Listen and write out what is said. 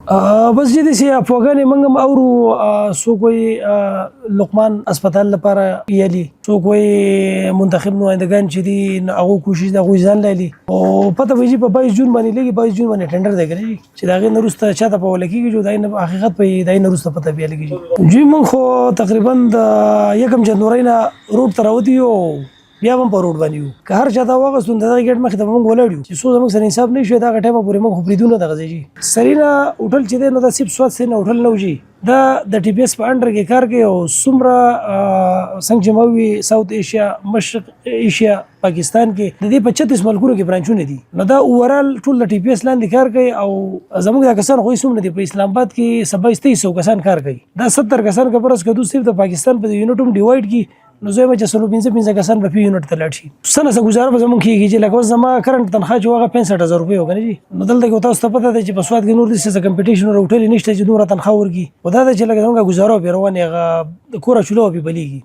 بس چې داسې افواګانې موږ هم اورو، څوک وایي لقمان اسپتال لپاره یالي، څوک وایي منتخب نمایندګان چې دي هغوی کوشش د هغوی ځان لایلي، او پته به چې په 22 جون باندې لګي. 22 جون باندې ټنډر دی که نه چې د هغې نه وروسته چاته په وله کېږي چې د هغې نه حقیقت په د هغې نه وروسته پته بیا لګېږي. جی موږ خو تقریبا د 1 جنورۍ نه روډ ته راوتي یو، بیا هم په روډ باندې یو. که هر چا ته واغستو د دغه ګیټ مخې ته به موږ ولاړ یو چې څو زموږ سره انصاف نه شي دغه ټایمه پورې موږ خو پرېږدو نه دغه ځای جي. سرینا هوټل چې دی نو دا سیب سواد سرینا هوټل نه و جي، دا د ټي پي ایس په انډر کې کار کوي، او څومره څنګه چې ما ووي ساوت ایشیا، مشرق ایشیا، پاکستان کې د دې په 36 ملکونو کې برانچونه دي. نو دا اوورال ټول د ټي پي ایس لاندې کار کوي، او زموږ دا کسان خو څومره دي په اسلام آباد کې 2700 کسان کار کوي. دا 70 کسان که فرض کړو صرف د پاکستان په یونټ هم ډیوایډ کی نو زه وایم چې 115 کسان به په یونټ ته لاړ شي. څه نه څه ګزاره به زموږ کېږي چې لکه اوس زما کرنټ تنخواه چې هغه 65,000 روپۍ و که نه جي. نو دلته کې تاسو ته پته ده چې په سواد کې نور داسې څه کمپټیشن او هوټل نشته چې دومره تنخواه ورکړي، خو دا ده چې لکه زموږ ګزاره وپې روانې هغه د کوره چوله وپې بلېږي.